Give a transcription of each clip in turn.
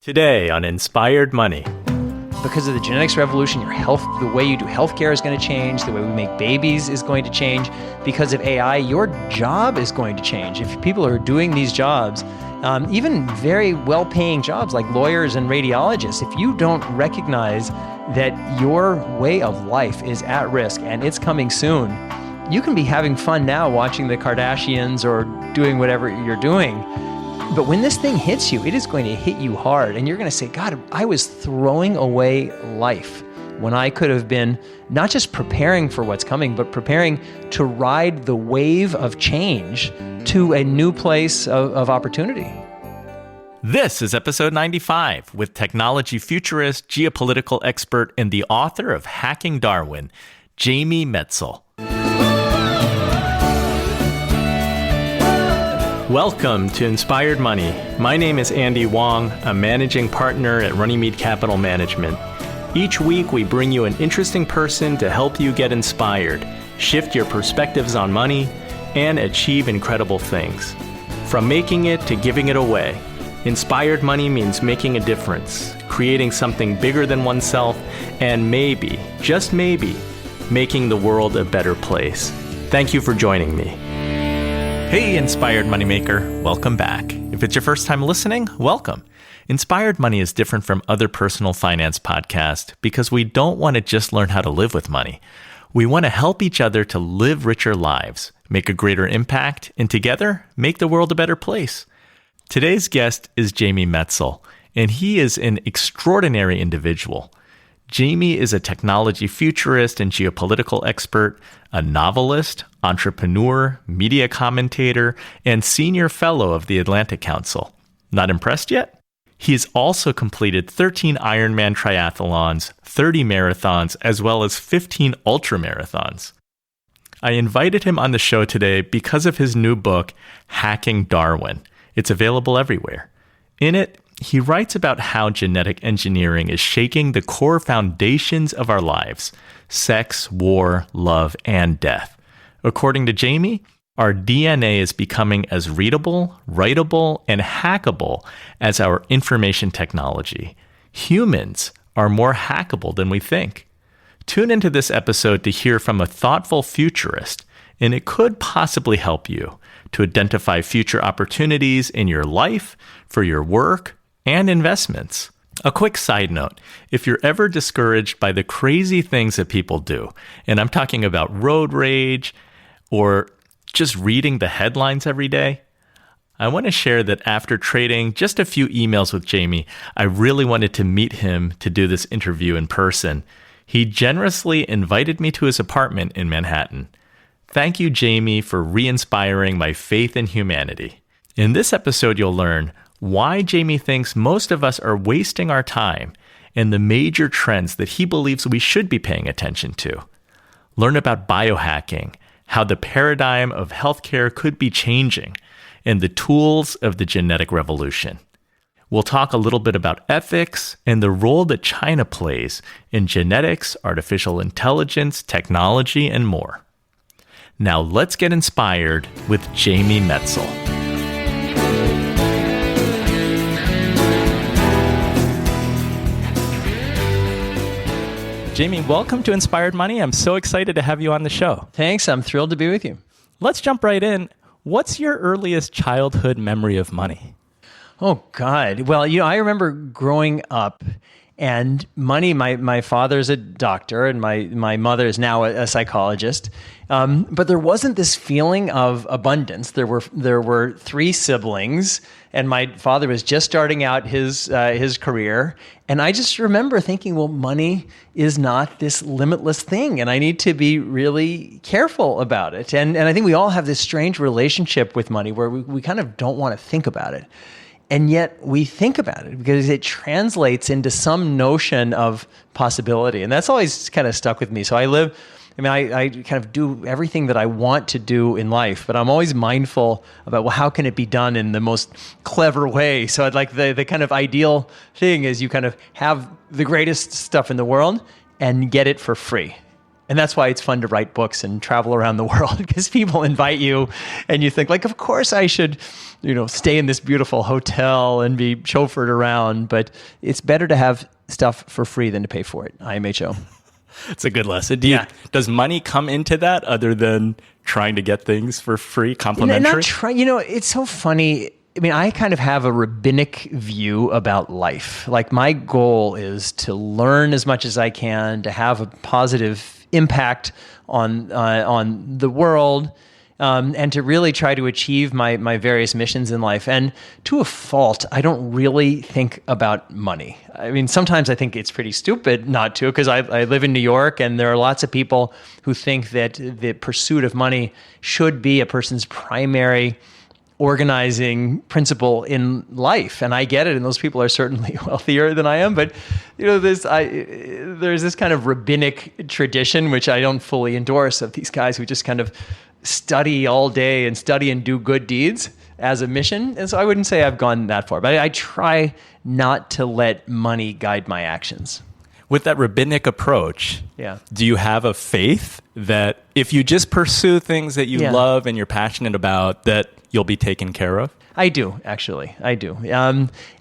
Today on Inspired Money. Because of the genetics revolution, your health, the way you do healthcare is going to change. The way we make babies is going to change. Because of AI, your job is going to change. If people are doing these jobs, even very well-paying jobs like lawyers and radiologists, if you don't recognize that your way of life is at risk and it's coming soon, you can be having fun now watching the Kardashians or doing whatever you're doing. But when this thing hits you, it is going to hit you hard. And you're going to say, God, I was throwing away life when I could have been not just preparing for what's coming, but preparing to ride the wave of change to a new place of opportunity. This is episode 95 with technology futurist, geopolitical expert, and the author of Hacking Darwin, Jamie Metzl. Welcome to Inspired Money. My name is Andy Wong, a managing partner at Runnymede Capital Management. Each week, we bring you an interesting person to help you get inspired, shift your perspectives on money, and achieve incredible things. From making it to giving it away, Inspired Money means making a difference, creating something bigger than oneself, and maybe, just maybe, making the world a better place. Thank you for joining me. Hey, Inspired Moneymaker, welcome back. If it's your first time listening, welcome. Inspired Money is different from other personal finance podcasts because we don't want to just learn how to live with money. We want to help each other to live richer lives, make a greater impact, and together, make the world a better place. Today's guest is Jamie Metzl, and he is an extraordinary individual. Jamie is a technology futurist and geopolitical expert, a novelist, entrepreneur, media commentator, and senior fellow of the Atlantic Council. Not impressed yet? He has also completed 13 Ironman triathlons, 30 marathons, as well as 15 ultramarathons. I invited him on the show today because of his new book, Hacking Darwin. It's available everywhere. In it, he writes about how genetic engineering is shaking the core foundations of our lives: sex, war, love, and death. According to Jamie, our DNA is becoming as readable, writable, and hackable as our information technology. Humans are more hackable than we think. Tune into this episode to hear from a thoughtful futurist, and it could possibly help you to identify future opportunities in your life, for your work, and investments. A quick side note, if you're ever discouraged by the crazy things that people do, and I'm talking about road rage or just reading the headlines every day, I want to share that after trading just a few emails with Jamie, I really wanted to meet him to do this interview in person. He generously invited me to his apartment in Manhattan. Thank you, Jamie, for re-inspiring my faith in humanity. In this episode, you'll learn why Jamie thinks most of us are wasting our time and the major trends that he believes we should be paying attention to. Learn about biohacking, how the paradigm of healthcare could be changing, and the tools of the genetic revolution. We'll talk a little bit about ethics and the role that China plays in genetics, artificial intelligence, technology, and more. Now let's get inspired with Jamie Metzl. Jamie, welcome to Inspired Money. I'm so excited to have you on the show. Thanks. I'm thrilled to be with you. Let's jump right in. What's your earliest childhood memory of money? Oh, God. Well, I remember growing up and money, my father's a doctor and my mother is now a psychologist. But there wasn't this feeling of abundance. There were three siblings, and my father was just starting out his career. And I just remember thinking, well, money is not this limitless thing, and I need to be really careful about it. And I think we all have this strange relationship with money where we kind of don't want to think about it. And yet we think about it because it translates into some notion of possibility. And that's always kind of stuck with me. So I kind of do everything that I want to do in life, but I'm always mindful about, well, how can it be done in the most clever way? So I'd like the kind of ideal thing is you kind of have the greatest stuff in the world and get it for free. And that's why it's fun to write books and travel around the world, because people invite you and you think like, of course I should, stay in this beautiful hotel and be chauffeured around, but it's better to have stuff for free than to pay for it. IMHO. It's a good lesson. Does money come into that other than trying to get things for free, complimentary? It's so funny. I mean, I kind of have a rabbinic view about life. Like, my goal is to learn as much as I can, to have a positive impact on the world, and to really try to achieve my various missions in life. And to a fault, I don't really think about money. I mean, sometimes I think it's pretty stupid not to, because I live in New York, and there are lots of people who think that the pursuit of money should be a person's primary organizing principle in life. And I get it, and those people are certainly wealthier than I am, but there's this kind of rabbinic tradition which I don't fully endorse, of these guys who just kind of study all day and study and do good deeds as a mission. And so I wouldn't say I've gone that far, but I try not to let money guide my actions. With that rabbinic approach, do you have a faith that if you just pursue things that you love and you're passionate about, that you'll be taken care of? I do, actually. I do.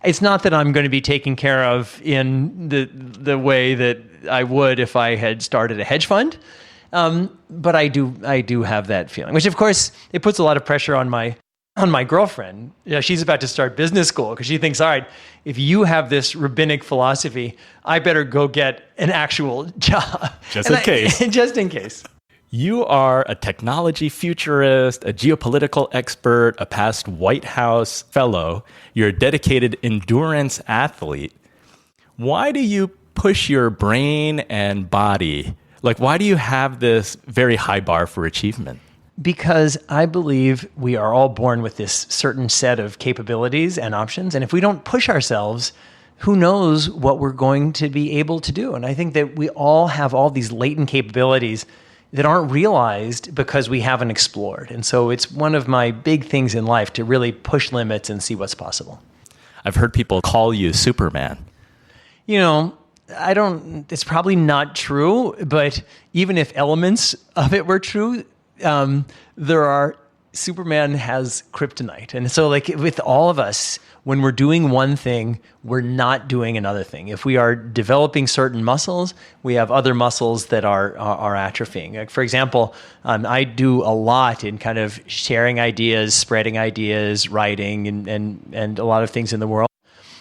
It's not that I'm going to be taken care of in the way that I would if I had started a hedge fund, but I do have that feeling. Which, of course, it puts a lot of pressure on my girlfriend. She's about to start business school because she thinks, all right, if you have this rabbinic philosophy, I better go get an actual job. Just in case. You are a technology futurist, a geopolitical expert, a past White House fellow. You're a dedicated endurance athlete. Why do you push your brain and body? Like, why do you have this very high bar for achievement? Because I believe we are all born with this certain set of capabilities and options. And if we don't push ourselves, who knows what we're going to be able to do? And I think that we all have all these latent capabilities that aren't realized because we haven't explored. And so it's one of my big things in life to really push limits and see what's possible. I've heard people call you Superman. It's probably not true, but even if elements of it were true, Superman has kryptonite. And so like with all of us, when we're doing one thing, we're not doing another thing. If we are developing certain muscles, we have other muscles that are atrophying. Like, for example, I do a lot in kind of sharing ideas, spreading ideas, writing, and a lot of things in the world.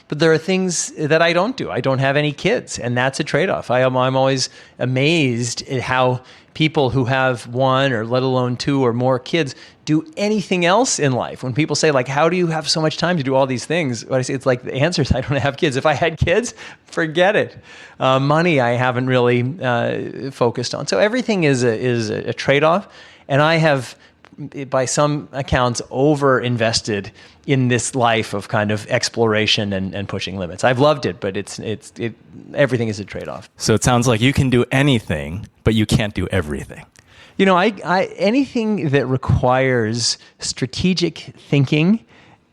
But there are things that I don't do. I don't have any kids, and that's a trade-off. I'm always amazed at how people who have one or let alone two or more kids do anything else in life. When people say, like, how do you have so much time to do all these things? What I say, it's like the answer is I don't have kids. If I had kids, forget it. Money I haven't really focused on. So everything is a trade-off, and I have, by some accounts, over-invested in this life of kind of exploration and pushing limits. I've loved it, but everything is a trade-off. So it sounds like you can do anything, but you can't do everything. Anything that requires strategic thinking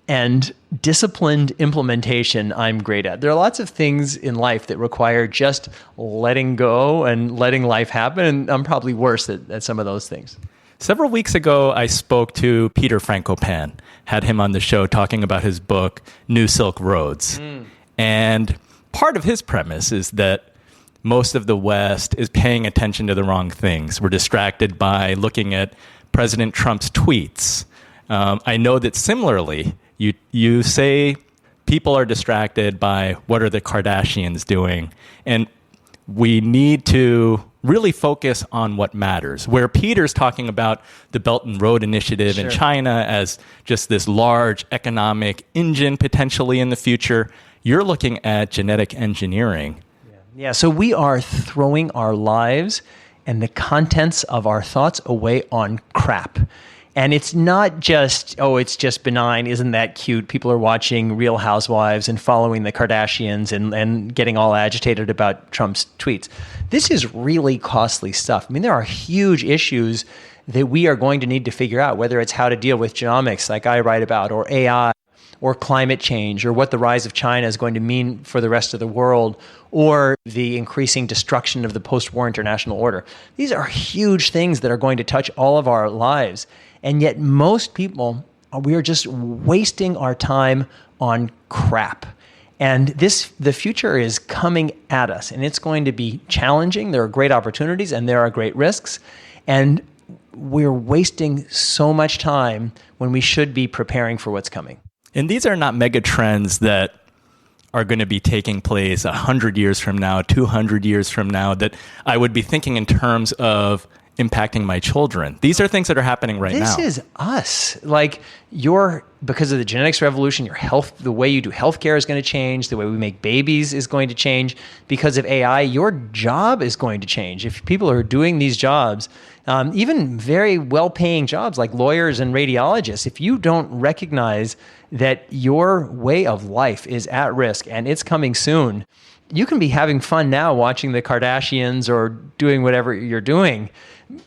and disciplined implementation, I'm great at. There are lots of things in life that require just letting go and letting life happen, and I'm probably worse at some of those things. Several weeks ago, I spoke to Peter Frankopan, had him on the show talking about his book, New Silk Roads. And part of his premise is that most of the West is paying attention to the wrong things. We're distracted by looking at President Trump's tweets. I know that similarly, you say people are distracted by what are the Kardashians doing, and we need to really focus on what matters. Where Peter's talking about the Belt and Road Initiative in China as just this large economic engine potentially in the future, you're looking at genetic engineering. Yeah, so we are throwing our lives and the contents of our thoughts away on crap. And it's not just, it's just benign, isn't that cute? People are watching Real Housewives and following the Kardashians and getting all agitated about Trump's tweets. This is really costly stuff. I mean, there are huge issues that we are going to need to figure out, whether it's how to deal with genomics, like I write about, or AI, or climate change, or what the rise of China is going to mean for the rest of the world, or the increasing destruction of the post-war international order. These are huge things that are going to touch all of our lives. And yet most people, we are just wasting our time on crap. And the future is coming at us, and it's going to be challenging. There are great opportunities and there are great risks. And we're wasting so much time when we should be preparing for what's coming. And these are not mega trends that are going to be taking place 100 years from now, 200 years from now, that I would be thinking in terms of impacting my children. These are things that are happening right now. This is us. Like because of the genetics revolution, your health, the way you do healthcare is going to change. The way we make babies is going to change. Because of AI, your job is going to change. If people are doing these jobs, even very well-paying jobs like lawyers and radiologists, if you don't recognize that your way of life is at risk and it's coming soon, you can be having fun now watching the Kardashians or doing whatever you're doing.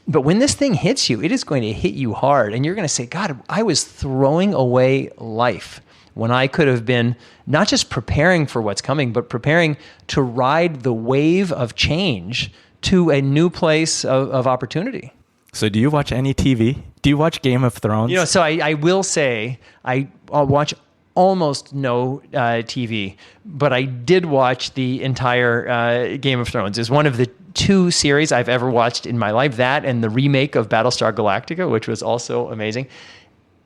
But when this thing hits you, it is going to hit you hard. And you're going to say, God, I was throwing away life when I could have been not just preparing for what's coming, but preparing to ride the wave of change to a new place of opportunity. So do you watch any TV? Do you watch Game of Thrones? So I will say I'll watch almost no TV, but I did watch the entire Game of Thrones. It's one of the 2 series I've ever watched in my life, that and the remake of Battlestar Galactica, which was also amazing.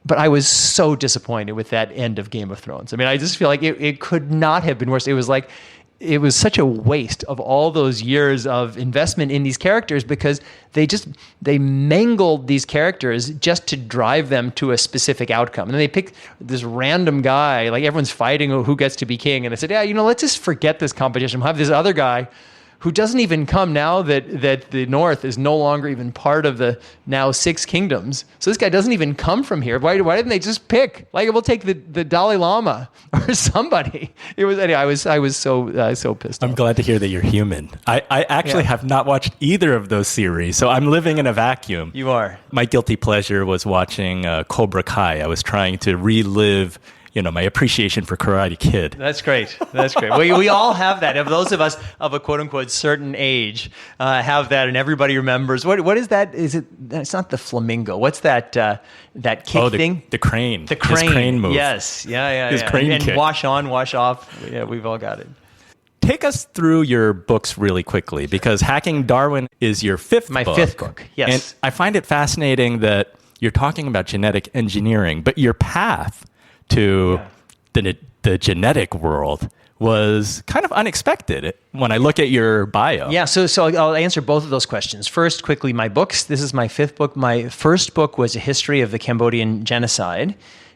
But I was so disappointed with that end of Game of Thrones. I mean, I just feel like it could not have been worse. It was such a waste of all those years of investment in these characters, because they mangled these characters just to drive them to a specific outcome. And then they picked this random guy, like everyone's fighting who gets to be king. And they said, let's just forget this competition. We'll have this other guy who doesn't even come now that the North is no longer even part of the now 6 kingdoms. So this guy doesn't even come from here. Why didn't they just pick? Like, we'll take the Dalai Lama or somebody. I was so pissed off. I'm glad to hear that you're human. I actually have not watched either of those series, so I'm living in a vacuum. You are. My guilty pleasure was watching Cobra Kai. I was trying to relive my appreciation for Karate Kid. That's great. We all have that. Of those of us of a quote unquote certain age have that, and everybody remembers. What is that? Is it? It's not the flamingo. What's that? That kick thing? The crane. The crane. His crane move. Yes. Yeah. His crane and kick. Wash on, wash off. Yeah, we've all got it. Take us through your books really quickly, because Hacking Darwin is your 5th book. My 5th book. Yes. And I find it fascinating that you're talking about genetic engineering, but your path to the genetic world was kind of unexpected when I look at your bio. Yeah, so I'll answer both of those questions. First, quickly, my books. This is my 5th book. My first book was a history of the Cambodian genocide,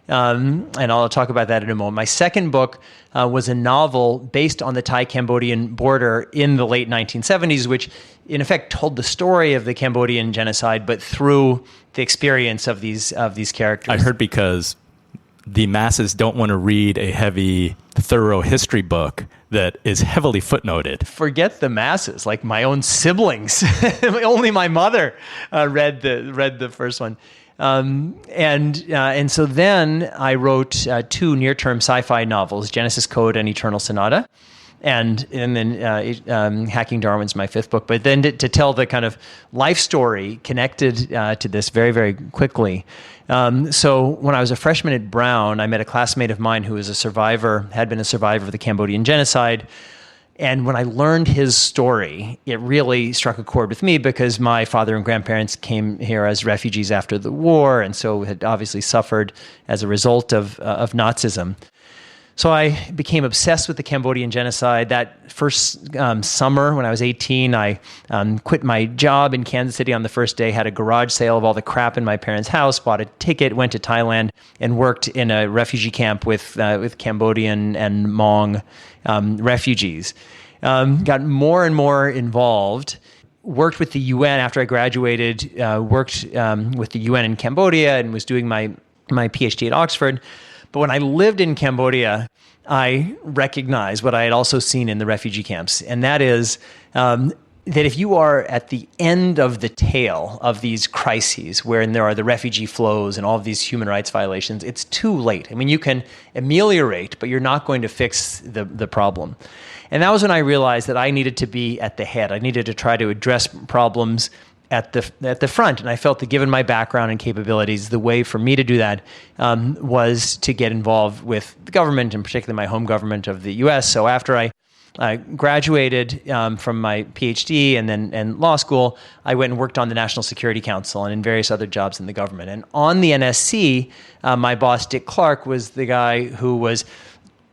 and I'll talk about that in a moment. My second book was a novel based on the Thai-Cambodian border in the late 1970s, which in effect told the story of the Cambodian genocide, but through the experience of these characters. I heard because the masses don't want to read a heavy, thorough history book that is heavily footnoted. Forget the masses, like my own siblings. Only my mother read the first one. And so then I wrote 2 near-term sci-fi novels, Genesis Code and Eternal Sonata. And then Hacking Darwin's my 5th book. But then to tell the kind of life story connected to this very, very quickly. So when I was a freshman at Brown, I met a classmate of mine who was had been a survivor of the Cambodian genocide. And when I learned his story, it really struck a chord with me, because my father and grandparents came here as refugees after the war, and so had obviously suffered as a result of Nazism. So I became obsessed with the Cambodian genocide. That first summer, when I was 18, I quit my job in Kansas City on the first day, had a garage sale of all the crap in my parents' house, bought a ticket, went to Thailand, and worked in a refugee camp with Cambodian and Hmong refugees. Got more and more involved. Worked with the UN after I graduated, worked with the UN in Cambodia, and was doing my PhD at Oxford. But when I lived in Cambodia, I recognized what I had also seen in the refugee camps, and that is that if you are at the end of the tail of these crises, wherein there are the refugee flows and all of these human rights violations, it's too late. I mean, you can ameliorate, but you're not going to fix the problem. And that was when I realized that I needed to be at the head. I needed to try to address problems at the front. And I felt that given my background and capabilities, the way for me to do that was to get involved with the government, and particularly my home government of the US. So after I graduated from my PhD and law school, I went and worked on the National Security Council and in various other jobs in the government. And on the NSC, my boss, Dick Clark, was the guy who was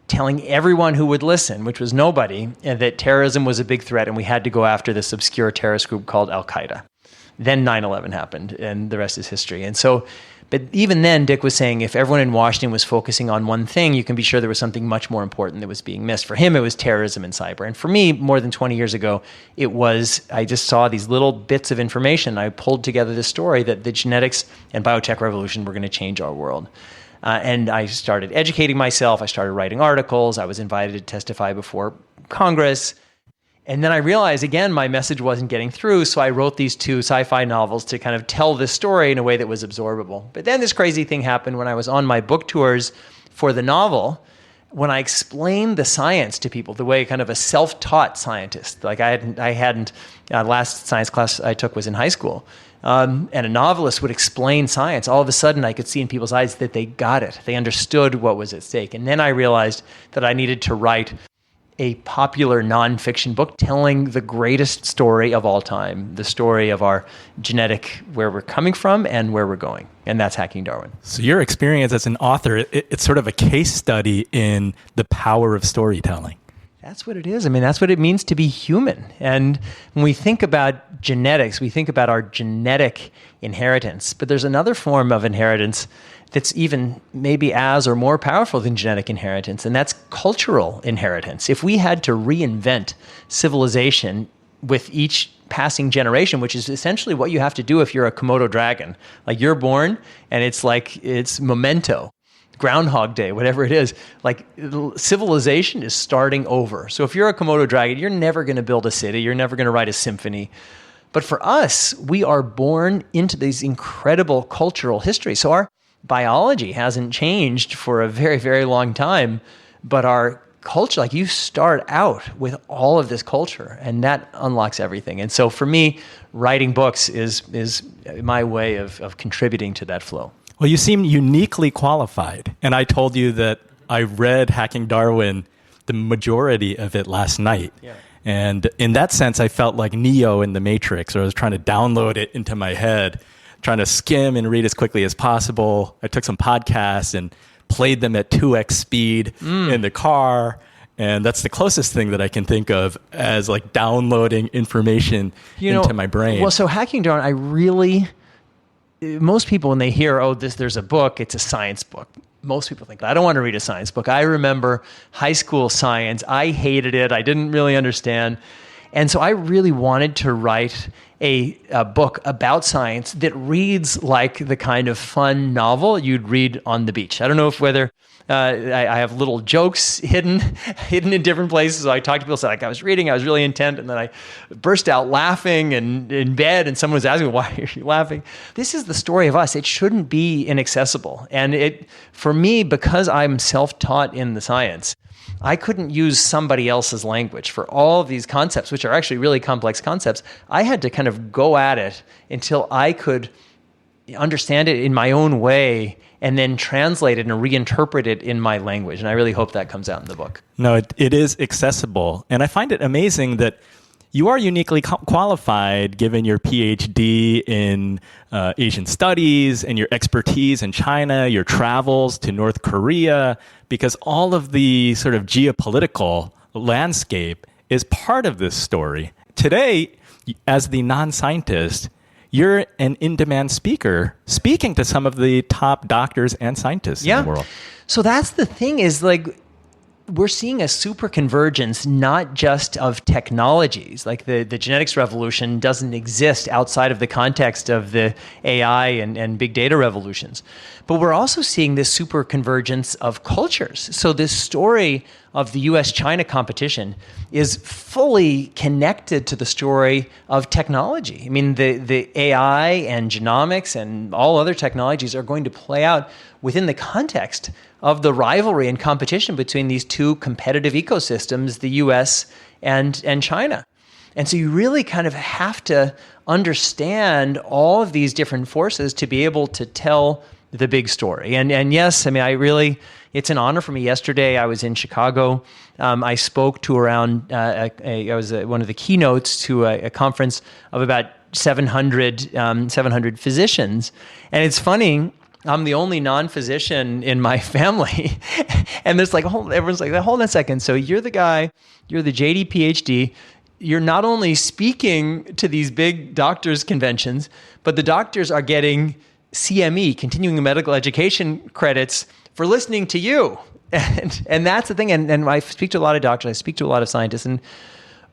telling everyone who would listen, which was nobody, that terrorism was a big threat and we had to go after this obscure terrorist group called Al-Qaeda. Then 9/11 happened, and the rest is history. And so, but even then, Dick was saying if everyone in Washington was focusing on one thing, you can be sure there was something much more important that was being missed. For him, it was terrorism and cyber. And for me, more than 20 years ago, it was, I just saw these little bits of information. I pulled together this story that the genetics and biotech revolution were going to change our world. And I started educating myself. I started writing articles. I was invited to testify before Congress. And then I realized, again, my message wasn't getting through, so I wrote these 2 sci-fi novels to kind of tell this story in a way that was absorbable. But then this crazy thing happened when I was on my book tours for the novel, when I explained the science to people, the way kind of a self-taught scientist, like I hadn't last science class I took was in high school, and a novelist would explain science, all of a sudden I could see in people's eyes that they got it. They understood what was at stake. And then I realized that I needed to write a popular nonfiction book telling the greatest story of all time, the story of our genetic, where we're coming from and where we're going. And that's Hacking Darwin. So your experience as an author, it's sort of a case study in the power of storytelling. That's what it is. I mean, that's what it means to be human. And when we think about genetics, we think about our genetic inheritance. But there's another form of inheritance that's even maybe as or more powerful than genetic inheritance, and that's cultural inheritance. If we had to reinvent civilization with each passing generation, which is essentially what you have to do if you're a Komodo dragon. Like you're born, and it's memento, Groundhog Day, whatever it is. Like civilization is starting over. So if you're a Komodo dragon, you're never going to build a city. You're never going to write a symphony. But for us, we are born into these incredible cultural histories. So our biology hasn't changed for a very, very long time, but our culture, like you start out with all of this culture, and that unlocks everything. And so for me, writing books is my way of contributing to that flow. Well, you seem uniquely qualified. And I told you that I read Hacking Darwin, the majority of it last night. Yeah. And in that sense, I felt like Neo in the Matrix, or I was trying to download it into my head, trying to skim and read as quickly as possible. I took some podcasts and played them at 2x speed in the car. And that's the closest thing that I can think of as like downloading information into my brain. Well, so Hacking Darwin, most people when they hear, there's a book, it's a science book. Most people think, I don't want to read a science book. I remember high school science. I hated it. I didn't really understand. And so I really wanted to write a book about science that reads like the kind of fun novel you'd read on the beach. I don't know whether I have little jokes hidden in different places. So I talk to people, say, like, I was reading, I was really intent, and then I burst out laughing and in bed, and someone was asking me, why are you laughing? This is the story of us. It shouldn't be inaccessible. And for me, because I'm self-taught in the science, I couldn't use somebody else's language for all of these concepts, which are actually really complex concepts. I had to kind of go at it until I could understand it in my own way and then translate it and reinterpret it in my language. And I really hope that comes out in the book. No, it is accessible. And I find it amazing that you are uniquely qualified given your PhD in Asian studies and your expertise in China, your travels to North Korea, because all of the sort of geopolitical landscape is part of this story. Today, as the non-scientist, you're an in-demand speaker speaking to some of the top doctors and scientists in the world. So that's the thing is like, we're seeing a super convergence, not just of technologies. Like the genetics revolution doesn't exist outside of the context of the AI and big data revolutions. But we're also seeing this super convergence of cultures. So this story of the US-China competition is fully connected to the story of technology. I mean, the AI and genomics and all other technologies are going to play out within the context of the rivalry and competition between these two competitive ecosystems, the US and China. And so you really kind of have to understand all of these different forces to be able to tell the big story. And yes, I mean, it's an honor for me. Yesterday, I was in Chicago. I spoke to around, I was one of the keynotes to a conference of about 700 physicians. And it's funny, I'm the only non-physician in my family. And there's like, everyone's like, hold on a second. So you're the guy, you're the JD PhD. You're not only speaking to these big doctors' conventions, but the doctors are getting CME, continuing medical education credits, for listening to you. And that's the thing. And I speak to a lot of doctors, I speak to a lot of scientists, and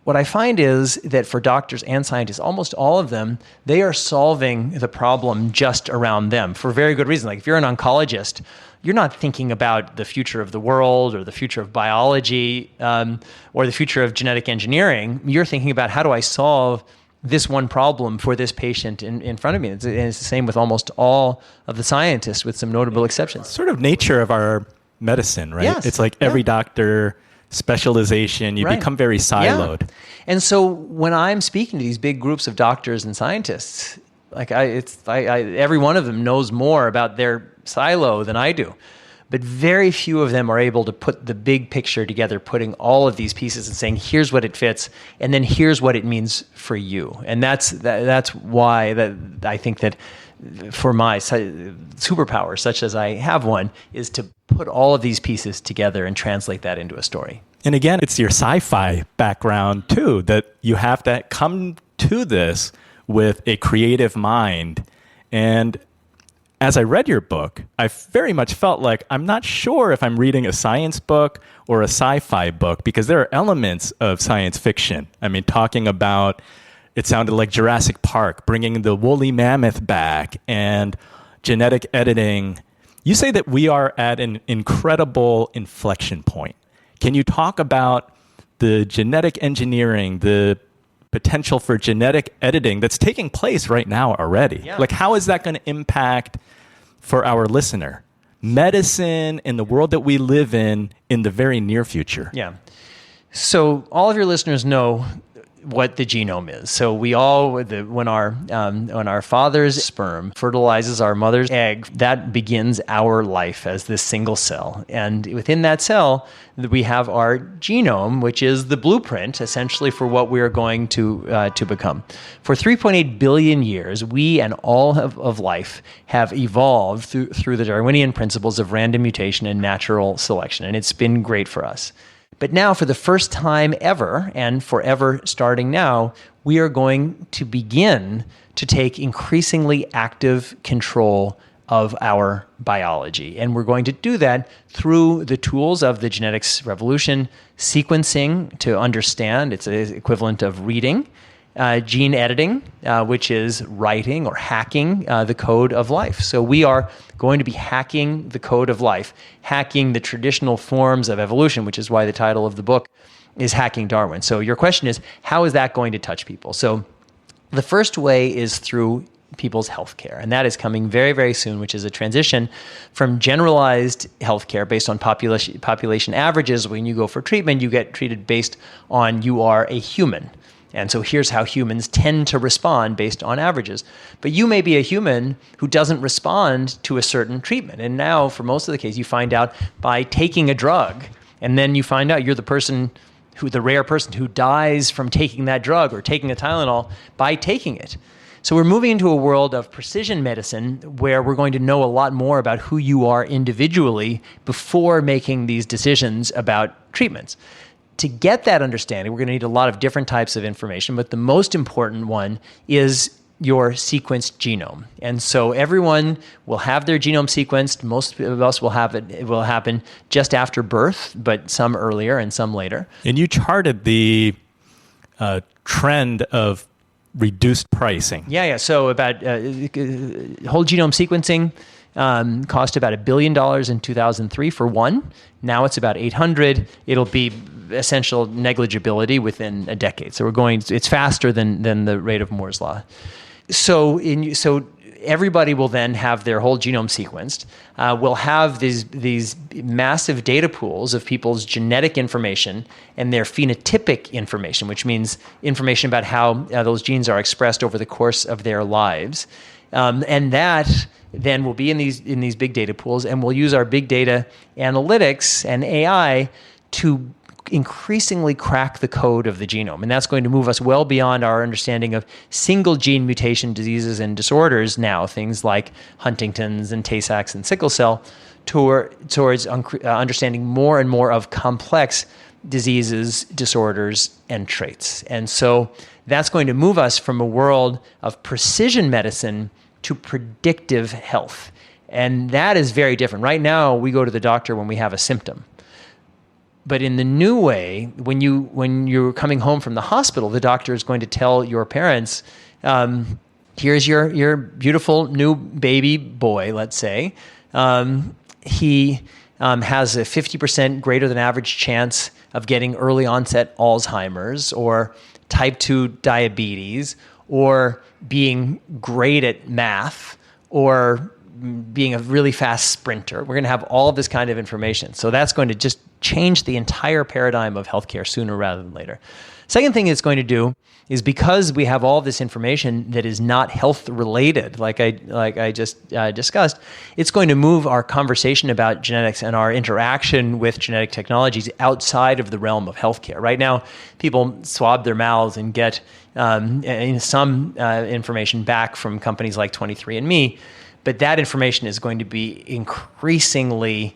what I find is that for doctors and scientists, almost all of them, they are solving the problem just around them for very good reason. Like if you're an oncologist, you're not thinking about the future of the world or the future of biology or the future of genetic engineering. You're thinking about, how do I solve this one problem for this patient in front of me? And it's the same with almost all of the scientists, with some notable exceptions. Sort of nature of our medicine, right? Yes. It's like every doctor, specialization, you become very siloed. Yeah. And so when I'm speaking to these big groups of doctors and scientists, like every one of them knows more about their silo than I do. But very few of them are able to put the big picture together, putting all of these pieces and saying, here's what it fits, and then here's what it means for you. And that's why I think that for my superpower, such as I have one, is to put all of these pieces together and translate that into a story. And again, it's your sci-fi background too, that you have to come to this with a creative mind. And as I read your book, I very much felt like I'm not sure if I'm reading a science book or a sci-fi book, because there are elements of science fiction. I mean, talking about, it sounded like Jurassic Park, bringing the woolly mammoth back, and genetic editing. You say that we are at an incredible inflection point. Can you talk about the genetic engineering, the potential for genetic editing that's taking place right now already? Yeah. Like, how is that going to impact, for our listener, medicine and the world that we live in the very near future? Yeah. So all of your listeners know what the genome is. So we all, when our father's sperm fertilizes our mother's egg, that begins our life as this single cell. And within that cell, we have our genome, which is the blueprint, essentially, for what we are going to become. For 3.8 billion years, we and all of life have evolved through the Darwinian principles of random mutation and natural selection, and it's been great for us. But now, for the first time ever, and forever starting now, we are going to begin to take increasingly active control of our biology. And we're going to do that through the tools of the genetics revolution, sequencing to understand, it's the equivalent of reading, gene editing, which is writing or hacking the code of life. So we are going to be hacking the code of life, hacking the traditional forms of evolution, which is why the title of the book is Hacking Darwin. So your question is, how is that going to touch people? So the first way is through people's healthcare, and that is coming very, very soon, which is a transition from generalized healthcare based on population averages. When you go for treatment, you get treated based on you are a human. And so here's how humans tend to respond based on averages. But you may be a human who doesn't respond to a certain treatment. And now, for most of the case, you find out by taking a drug, and then you find out you're the rare person who dies from taking that drug or taking a Tylenol by taking it. So we're moving into a world of precision medicine where we're going to know a lot more about who you are individually before making these decisions about treatments. To get that understanding, we're going to need a lot of different types of information, but the most important one is your sequenced genome. And so everyone will have their genome sequenced. Most of us will have it. It will happen just after birth, but some earlier and some later. And you charted the trend of reduced pricing. Yeah. So about whole genome sequencing cost about $1 billion in 2003 for one. Now it's about 800. It'll be essential negligibility within a decade. So it's faster than the rate of Moore's law. So everybody will then have their whole genome sequenced. We'll have these massive data pools of people's genetic information and their phenotypic information, which means information about how those genes are expressed over the course of their lives. And that then will be in these big data pools, and we'll use our big data analytics and AI to increasingly crack the code of the genome. And that's going to move us well beyond our understanding of single gene mutation diseases and disorders now, things like Huntington's and Tay-Sachs and sickle cell, towards understanding more and more of complex diseases, disorders, and traits. And so that's going to move us from a world of precision medicine to predictive health. And that is very different. Right now, we go to the doctor when we have a symptom. But in the new way, when you're coming home from the hospital, the doctor is going to tell your parents, here's your beautiful new baby boy, let's say. He has a 50% greater than average chance of getting early onset Alzheimer's or type 2 diabetes or being great at math or being a really fast sprinter. We're going to have all of this kind of information. So that's going to just change the entire paradigm of healthcare sooner rather than later. Second thing it's going to do is, because we have all this information that is not health related, like I just discussed, it's going to move our conversation about genetics and our interaction with genetic technologies outside of the realm of healthcare. Right now, people swab their mouths and get some information back from companies like 23andMe, but that information is going to be increasingly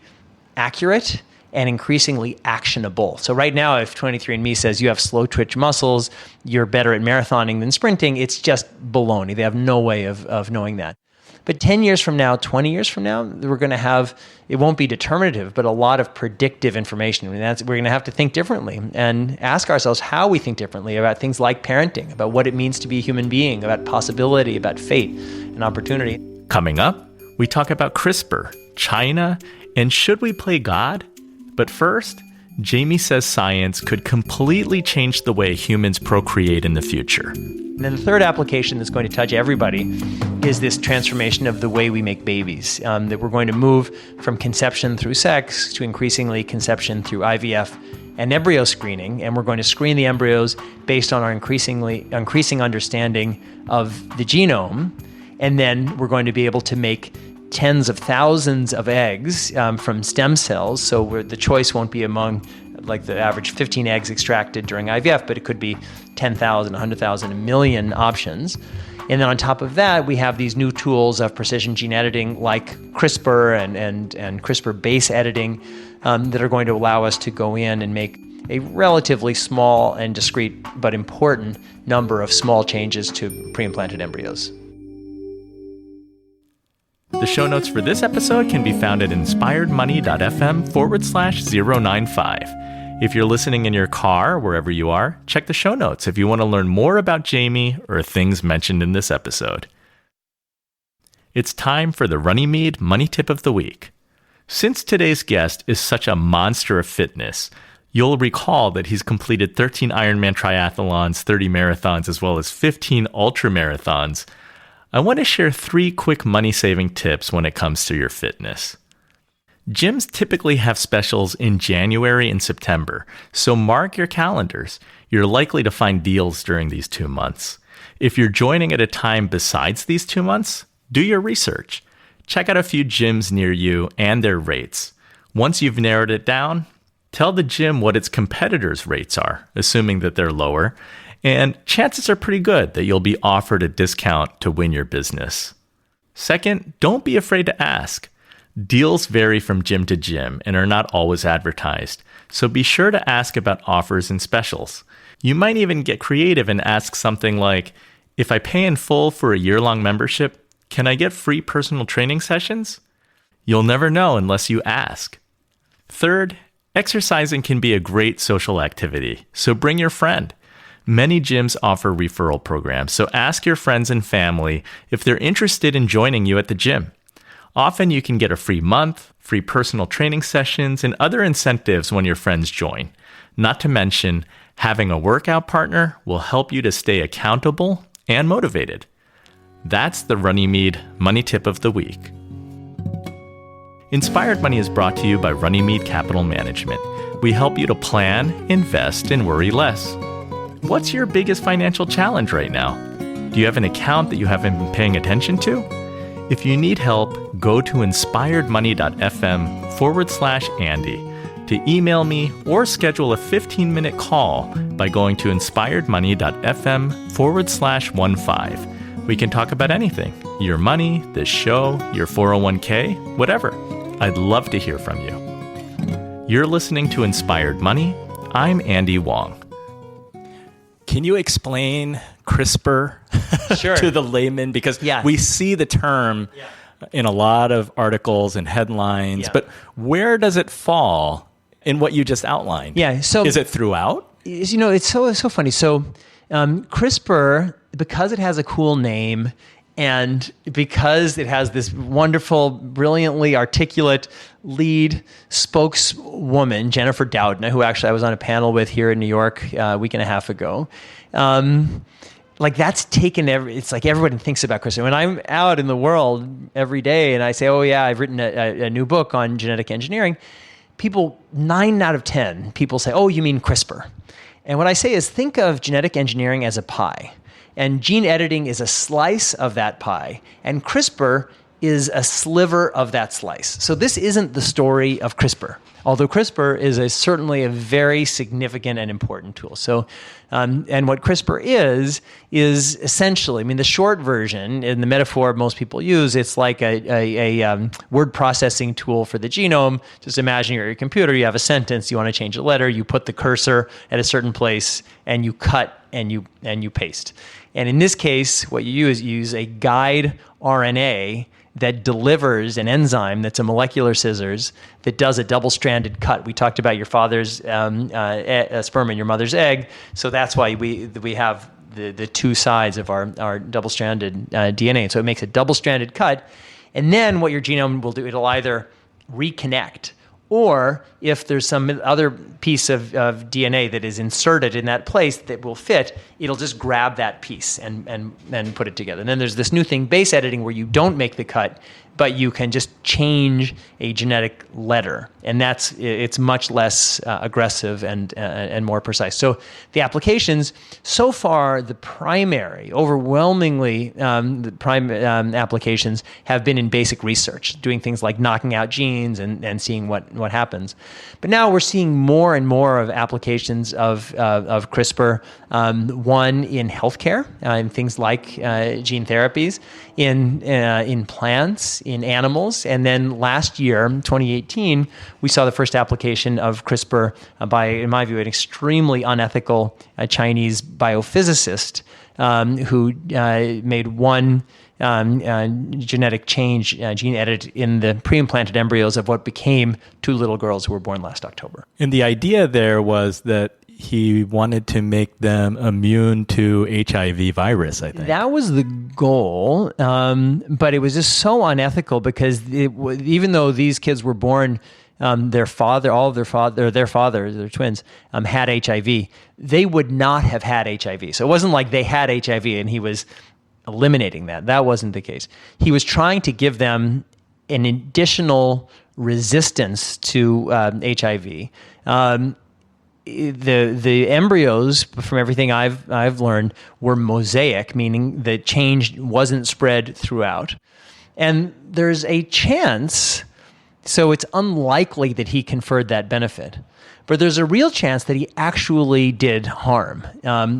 accurate and increasingly actionable. So right now, if 23andMe says you have slow twitch muscles, you're better at marathoning than sprinting, it's just baloney. They have no way of knowing that. But 10 years from now, 20 years from now, we're going to have, it won't be determinative, but a lot of predictive information. I mean, we're going to have to think differently and ask ourselves how we think differently about things like parenting, about what it means to be a human being, about possibility, about fate and opportunity. Coming up, we talk about CRISPR, China, and should we play God? But first, Jamie says science could completely change the way humans procreate in the future. And then the third application that's going to touch everybody is this transformation of the way we make babies, that we're going to move from conception through sex to increasingly conception through IVF and embryo screening. And we're going to screen the embryos based on our increasing understanding of the genome. And then we're going to be able to make tens of thousands of eggs from stem cells. So the choice won't be among like the average 15 eggs extracted during IVF, but it could be 10,000, 100,000, a million options. And then on top of that, we have these new tools of precision gene editing like CRISPR and CRISPR base editing that are going to allow us to go in and make a relatively small and discrete but important number of small changes to pre-implanted embryos. The show notes for this episode can be found at inspiredmoney.fm/095. If you're listening in your car, wherever you are, check the show notes if you want to learn more about Jamie or things mentioned in this episode. It's time for the Runnymede Money Tip of the Week. Since today's guest is such a monster of fitness, you'll recall that he's completed 13 Ironman triathlons, 30 marathons, as well as 15 ultra marathons. I want to share 3 quick money-saving tips when it comes to your fitness. Gyms typically have specials in January and September, so mark your calendars. You're likely to find deals during these 2 months. If you're joining at a time besides these 2 months, do your research. Check out a few gyms near you and their rates. Once you've narrowed it down, tell the gym what its competitors' rates are, assuming that they're lower, and chances are pretty good that you'll be offered a discount to win your business. Second, don't be afraid to ask. Deals vary from gym to gym and are not always advertised, so be sure to ask about offers and specials. You might even get creative and ask something like, if I pay in full for a year-long membership, can I get free personal training sessions? You'll never know unless you ask. Third, exercising can be a great social activity, so bring your friend. Many gyms offer referral programs, so ask your friends and family if they're interested in joining you at the gym. Often you can get a free month, free personal training sessions, and other incentives when your friends join. Not to mention, having a workout partner will help you to stay accountable and motivated. That's the Runnymede Money Tip of the Week. Inspired Money is brought to you by Runnymede Capital Management. We help you to plan, invest, and worry less. What's your biggest financial challenge right now? Do you have an account that you haven't been paying attention to? If you need help, go to inspiredmoney.fm/Andy to email me or schedule a 15-minute call by going to inspiredmoney.fm/15. We can talk about anything, your money, this show, your 401k, whatever. I'd love to hear from you. You're listening to Inspired Money. I'm Andy Wong. Can you explain CRISPR to the layman? Because we see the term in a lot of articles and headlines, but where does it fall in what you just outlined? Yeah, so is it throughout? You know, it's so funny. So CRISPR, because it has a cool name and because it has this wonderful, brilliantly articulate lead spokeswoman, Jennifer Doudna, who actually I was on a panel with here in New York a week and a half ago. Like that's taken it's like everybody thinks about CRISPR. When I'm out in the world every day and I say, oh yeah, I've written a new book on genetic engineering, 9 out of 10 people say, oh, you mean CRISPR. And what I say is think of genetic engineering as a pie. And gene editing is a slice of that pie. And CRISPR is a sliver of that slice. So this isn't the story of CRISPR, although CRISPR is certainly a very significant and important tool. So, and what CRISPR is essentially, I mean, the short version, in the metaphor most people use, it's like a word processing tool for the genome. Just imagine you're at your computer, you have a sentence, you want to change a letter, you put the cursor at a certain place, and you cut and you paste. And in this case, what you use a guide RNA that delivers an enzyme that's a molecular scissors that does a double-stranded cut. We talked about your father's sperm and your mother's egg, so that's why we have the two sides of our double-stranded DNA. So it makes a double-stranded cut, and then what your genome will do, it'll either reconnect, or if there's some other piece of DNA that is inserted in that place that will fit, it'll just grab that piece and put it together. And then there's this new thing, base editing, where you don't make the cut, but you can just change a genetic letter, and it's much less aggressive and more precise. So the applications so far, overwhelmingly, applications have been in basic research, doing things like knocking out genes and seeing what happens. But now we're seeing more and more of applications of CRISPR. One in healthcare, in things like gene therapies, in plants, in animals, and then last year, 2018, we saw the first application of CRISPR by, in my view, an extremely unethical Chinese biophysicist who made one genetic change, gene edit in the pre-implanted embryos of what became 2 little girls who were born last October. And the idea there was that he wanted to make them immune to HIV virus, I think. That was the goal, but it was just so unethical because even though these kids were born, their twins, had HIV, they would not have had HIV. So it wasn't like they had HIV and he was eliminating that. That wasn't the case. He was trying to give them an additional resistance to HIV. The embryos, from everything I've learned, were mosaic, meaning the change wasn't spread throughout. And there's a chance, so it's unlikely that he conferred that benefit, but there's a real chance that he actually did harm.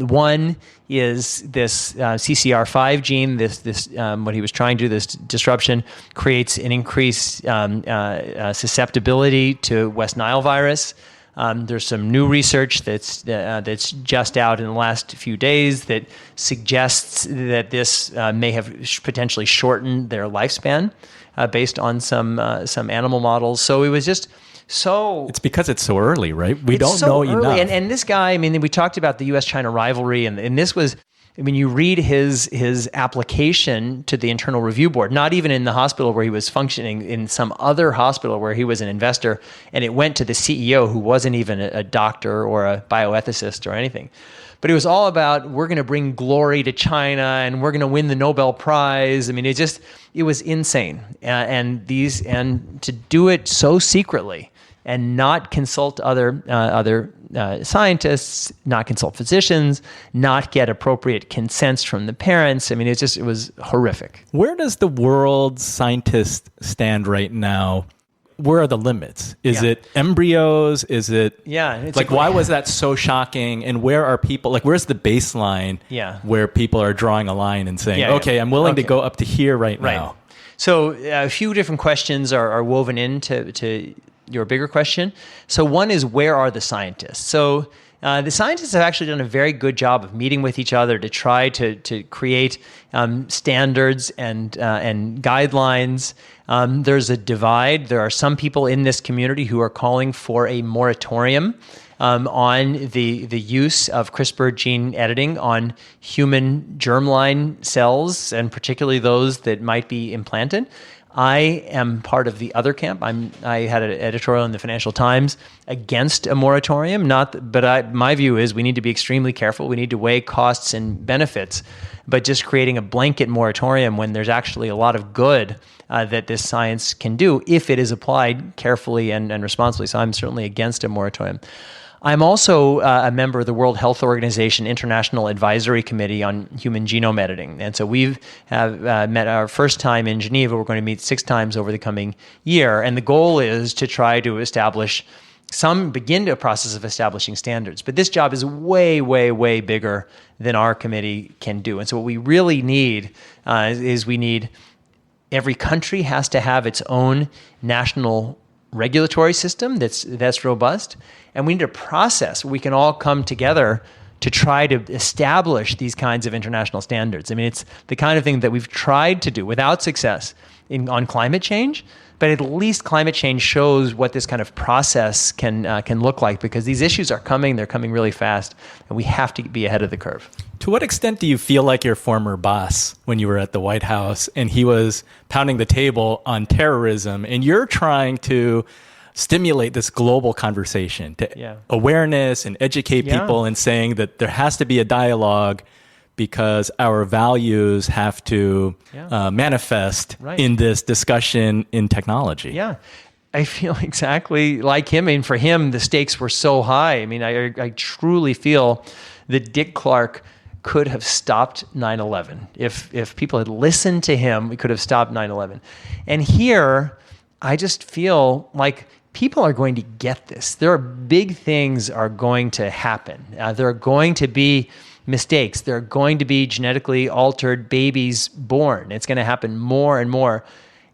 One is this CCR5 gene, this what he was trying to do, this disruption, creates an increased susceptibility to West Nile virus. There's some new research that's just out in the last few days that suggests that this may have potentially shortened their lifespan based on some animal models. So it was just so... It's because it's so early, right? We don't know enough. And this guy, I mean, we talked about the U.S.-China rivalry, and this was I mean, you read his application to the Internal Review Board, not even in the hospital where he was functioning, in some other hospital where he was an investor, and it went to the CEO who wasn't even a doctor or a bioethicist or anything. But it was all about, we're going to bring glory to China and we're going to win the Nobel Prize. I mean, it was insane. And to do it so secretly and not consult other scientists, not consult physicians, not get appropriate consents from the parents. I mean, it was horrific. Where does the world scientist stand right now? Where are the limits? Is it embryos? Is it why was that so shocking? And where are people, like, where's the baseline where people are drawing a line and saying, I'm willing to go up to here right now? So a few different questions are woven into your bigger question. So one is, where are the scientists? So the scientists have actually done a very good job of meeting with each other to try to create standards and guidelines. There's a divide. There are some people in this community who are calling for a moratorium on the use of CRISPR gene editing on human germline cells, and particularly those that might be implanted. I am part of the other camp. I had an editorial in the Financial Times against a moratorium. My view is we need to be extremely careful. We need to weigh costs and benefits. But just creating a blanket moratorium when there's actually a lot of good that this science can do if it is applied carefully and responsibly. So I'm certainly against a moratorium. I'm also a member of the World Health Organization International Advisory Committee on Human Genome Editing. And so we have met our first time in Geneva. We're going to meet 6 times over the coming year. And the goal is to try to begin a process of establishing standards. But this job is way, way, way bigger than our committee can do. And so what we really need every country has to have its own national regulatory system that's robust, and we need a process where we can all come together to try to establish these kinds of international standards. I mean, it's the kind of thing that we've tried to do without success on climate change, but at least climate change shows what this kind of process can look like, because these issues are coming, they're coming really fast, and we have to be ahead of the curve. To what extent do you feel like your former boss when you were at the White House and he was pounding the table on terrorism and you're trying to stimulate this global conversation to awareness and educate people and saying that there has to be a dialogue because our values have to manifest in this discussion in technology? Yeah. I feel exactly like him. I mean, for him, the stakes were so high. I mean, I truly feel that Dick Clark could have stopped 9/11. If people had listened to him, we could have stopped 9/11. And here, I just feel like people are going to get this. There are big things are going to happen. There are going to be mistakes. There are going to be genetically altered babies born. It's going to happen more and more.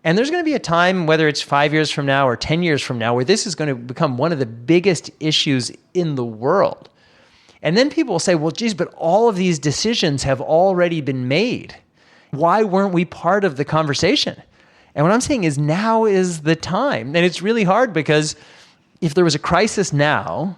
And there's going to be a time, whether it's 5 years from now or 10 years from now, where this is going to become one of the biggest issues in the world. And then people will say, well, geez, but all of these decisions have already been made. Why weren't we part of the conversation? And what I'm saying is, now is the time. And it's really hard, because if there was a crisis now,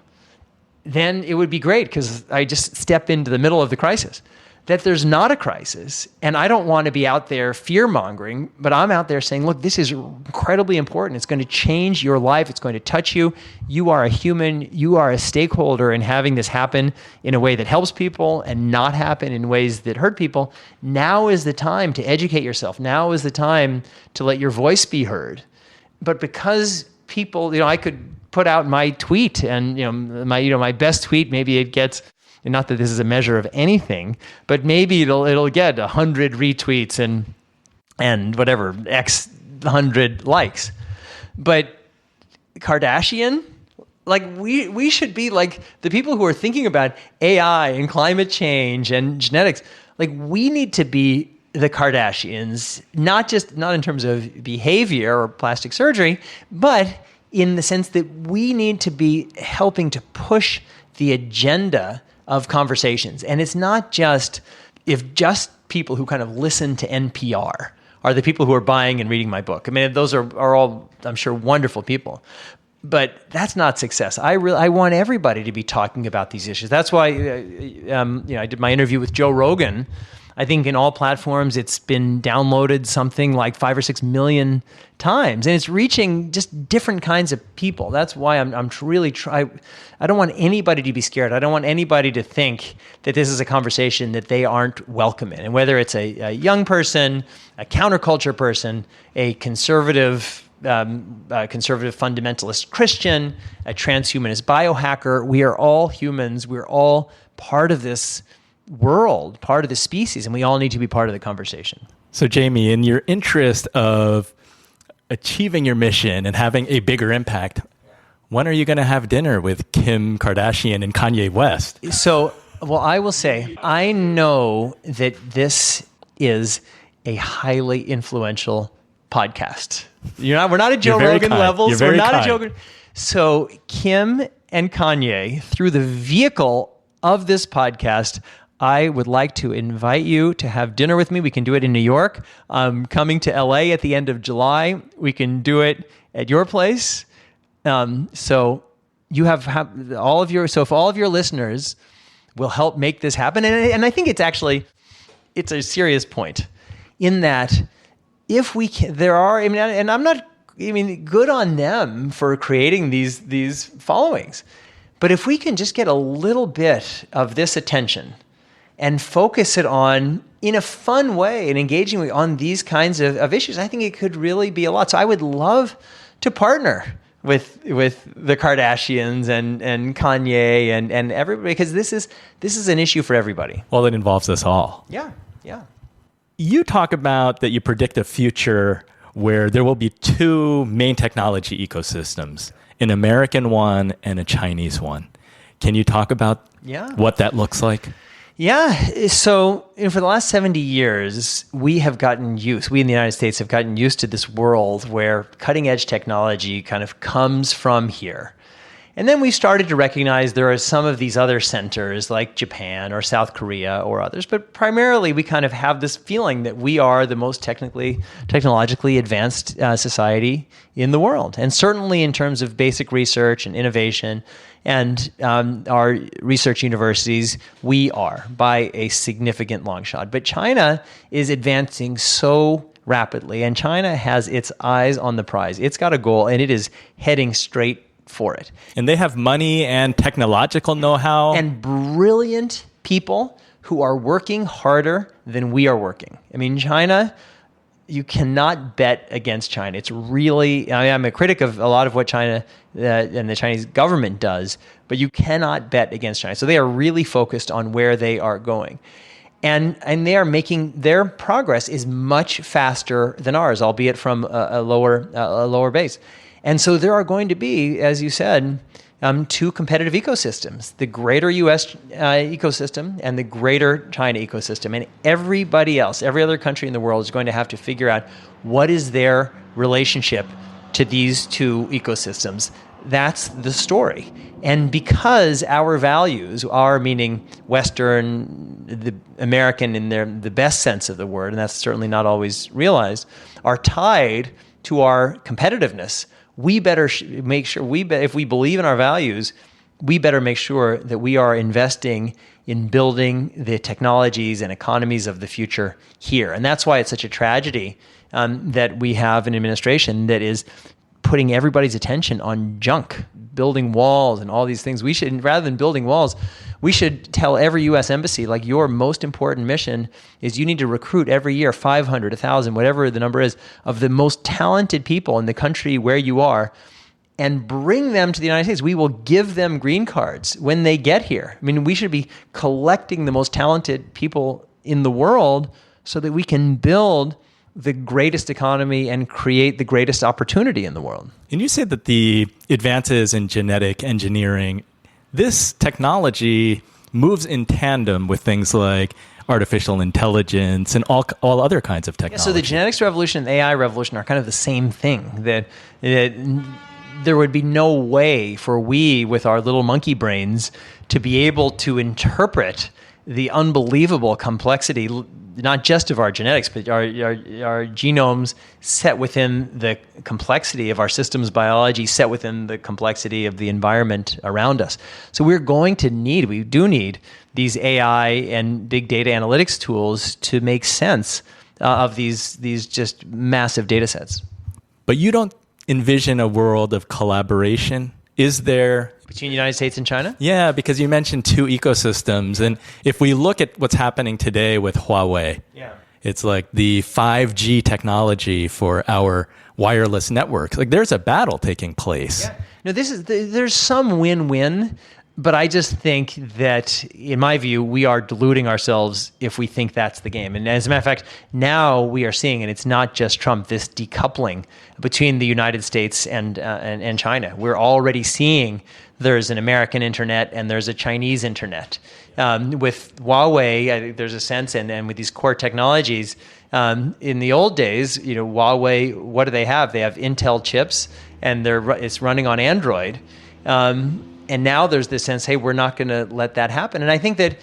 then it would be great, because I just step into the middle of the crisis. That there's not a crisis, and I don't want to be out there fear-mongering, but I'm out there saying, look, this is incredibly important. It's going to change your life. It's going to touch you. You are a human. You are a stakeholder in having this happen in a way that helps people and not happen in ways that hurt people. Now is the time to educate yourself. Now is the time to let your voice be heard. But because people, I could put out my tweet, and my best tweet, maybe it gets, and not that this is a measure of anything, but maybe it'll get 100 retweets and whatever, X 100 likes. But Kardashian, like we should be like the people who are thinking about AI and climate change and genetics. Like, we need to be the Kardashians, not in terms of behavior or plastic surgery, but in the sense that we need to be helping to push the agenda of conversations. And it's not just people who kind of listen to NPR are the people who are buying and reading my book. I mean, those are all, I'm sure, wonderful people. But that's not success. I want everybody to be talking about these issues. That's why I did my interview with Joe Rogan. I think in all platforms it's been downloaded something like 5 or 6 million times, and it's reaching just different kinds of people. That's why I'm really I don't want anybody to be scared. I don't want anybody to think that this is a conversation that they aren't welcome in. And whether it's a young person, a counterculture person, a conservative fundamentalist Christian, a transhumanist biohacker, we are all humans. We're all part of this world, part of the species, and we all need to be part of the conversation. So Jamie, in your interest of achieving your mission and having a bigger impact, when are you going to have dinner with Kim Kardashian and Kanye West? So, well, I will say, I know that this is a highly influential podcast. We're not at Joe Rogan levels. We're not at Joe Rogan. So Kim and Kanye, through the vehicle of this podcast, I would like to invite you to have dinner with me. We can do it in New York. I'm coming to LA at the end of July. We can do it at your place. So you have all of your. So if all of your listeners will help make this happen, and I think it's a serious point, in that if we can, and I'm not. Good on them for creating these followings, but if we can just get a little bit of this attention and focus it on, in a fun way, and engaging on these kinds of issues, I think it could really be a lot. So I would love to partner with the Kardashians and Kanye and everybody, because this is an issue for everybody. Well, it involves us all. Yeah. You talk about that you predict a future where there will be two main technology ecosystems, an American one and a Chinese one. Can you talk about what that looks like? Yeah. So for the last 70 years, we in the United States have gotten used to this world where cutting edge technology kind of comes from here. And then we started to recognize there are some of these other centers like Japan or South Korea or others, but primarily we kind of have this feeling that we are the most technologically advanced society in the world. And certainly in terms of basic research and innovation and our research universities, we are by a significant long shot. But China is advancing so rapidly, and China has its eyes on the prize. It's got a goal, and it is heading straight for it. And they have money and technological know-how. And brilliant people who are working harder than we are working. China, you cannot bet against China. It's really, I'm a critic of a lot of what China and the Chinese government does, but you cannot bet against China. So they are really focused on where they are going. And they are making, their progress is much faster than ours, albeit from a lower base. And so there are going to be, as you said, two competitive ecosystems, the greater U.S. ecosystem and the greater China ecosystem. And everybody else, every other country in the world is going to have to figure out what is their relationship to these two ecosystems. That's the story. And because our values are, meaning Western, the American in the best sense of the word, and that's certainly not always realized, are tied to our competitiveness, we better make sure, if we believe in our values, we better make sure that we are investing in building the technologies and economies of the future here. And that's why it's such a tragedy that we have an administration that is putting everybody's attention on junk, building walls and all these things. We should, rather than building walls, we should tell every U.S. embassy, like, your most important mission is you need to recruit every year 500, 1,000, whatever the number is, of the most talented people in the country where you are, and bring them to the United States. We will give them green cards when they get here. We should be collecting the most talented people in the world so that we can build the greatest economy and create the greatest opportunity in the world. And you said that the advances in genetic engineering, this technology moves in tandem with things like artificial intelligence and all other kinds of technology. Yeah, so the genetics revolution and the AI revolution are kind of the same thing. That there would be no way for we, with our little monkey brains, to be able to interpret the unbelievable complexity, not just of our genetics, but our genomes set within the complexity of our systems biology, set within the complexity of the environment around us. So we do need these AI and big data analytics tools to make sense of these just massive data sets. But you don't envision a world of collaboration? Is there... Between the United States and China? Yeah, because you mentioned two ecosystems. And if we look at what's happening today with Huawei, it's like the 5G technology for our wireless networks. Like there's a battle taking place. Yeah. No, there's some win-win, but I just think that, in my view, we are deluding ourselves if we think that's the game. And as a matter of fact, now we are seeing, and it's not just Trump, this decoupling between the United States and China. We're already seeing there's an American internet and there's a Chinese internet. With Huawei, I think there's a sense, and with these core technologies, in the old days, Huawei, what do they have? They have Intel chips, and it's running on Android. And now there's this sense, hey, we're not going to let that happen. And I think that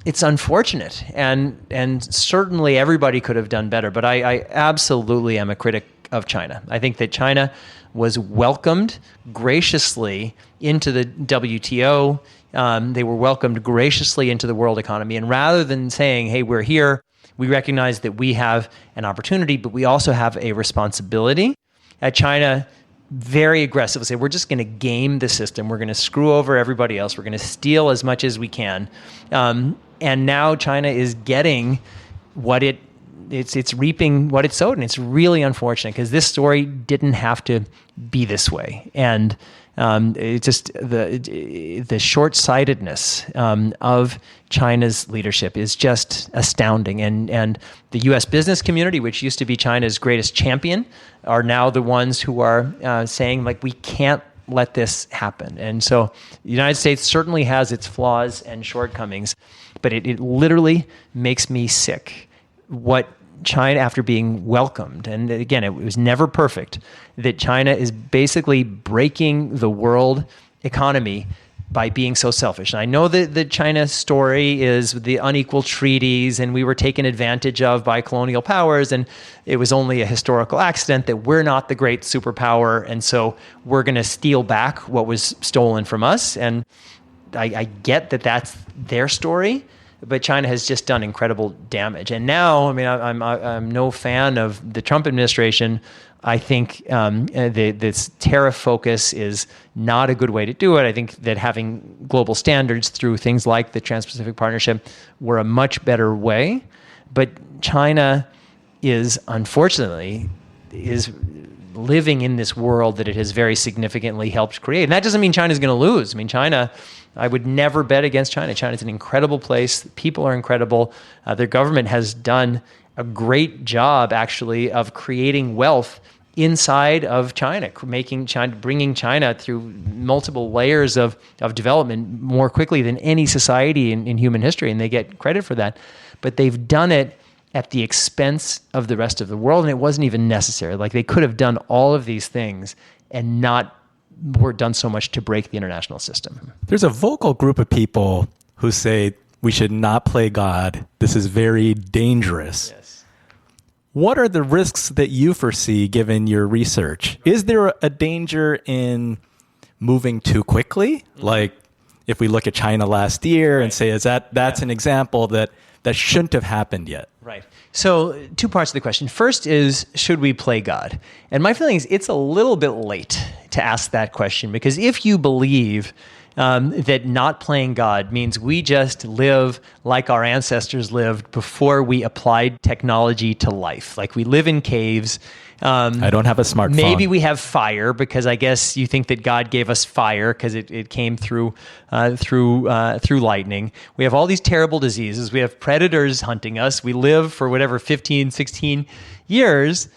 it's unfortunate, and certainly everybody could have done better. But I absolutely am a critic of China. I think that China was welcomed graciously into the WTO. They were welcomed graciously into the world economy. And rather than saying, hey, we're here, we recognize that we have an opportunity, but we also have a responsibility. China very aggressively say, we're just going to game the system. We're going to screw over everybody else. We're going to steal as much as we can. And now China is getting what it's reaping what it sowed. And it's really unfortunate because this story didn't have to be this way. And it's just the short-sightedness of China's leadership is just astounding. And the U.S. business community, which used to be China's greatest champion, are now the ones who are saying, like, we can't let this happen. And so the United States certainly has its flaws and shortcomings, but it literally makes me sick what China, after being welcomed, and again, it was never perfect, that China is basically breaking the world economy by being so selfish. And I know that the China story is the unequal treaties, and we were taken advantage of by colonial powers, and it was only a historical accident that we're not the great superpower, and so we're going to steal back what was stolen from us. And I get that that's their story, but China has just done incredible damage. And now, I mean, I'm no fan of the Trump administration. I think this tariff focus is not a good way to do it. I think that having global standards through things like the Trans-Pacific Partnership were a much better way. But China unfortunately living in this world that it has very significantly helped create. And that doesn't mean China's going to lose. I mean, I would never bet against China. China's an incredible place. People are incredible. Their government has done a great job, actually, of creating wealth inside of China, bringing China through multiple layers of development more quickly than any society in human history, and they get credit for that. But they've done it at the expense of the rest of the world, and it wasn't even necessary. Like, they could have done all of these things and not done so much to break the international system. There's a vocal group of people who say we should not play God. This is very dangerous. Yes. What are the risks that you foresee given your research? Is there a danger in moving too quickly? Like if we look at China last year and say, that's an example that shouldn't have happened yet? Right. So 2 parts of the question. First is, should we play God? And my feeling is it's a little bit late to ask that question, because if you believe that not playing God means we just live like our ancestors lived before we applied technology to life, like we live in caves. I don't have a smartphone. Maybe we have fire, because I guess you think that God gave us fire because it came through lightning. We have all these terrible diseases. We have predators hunting us. We live for whatever 15, 16 years.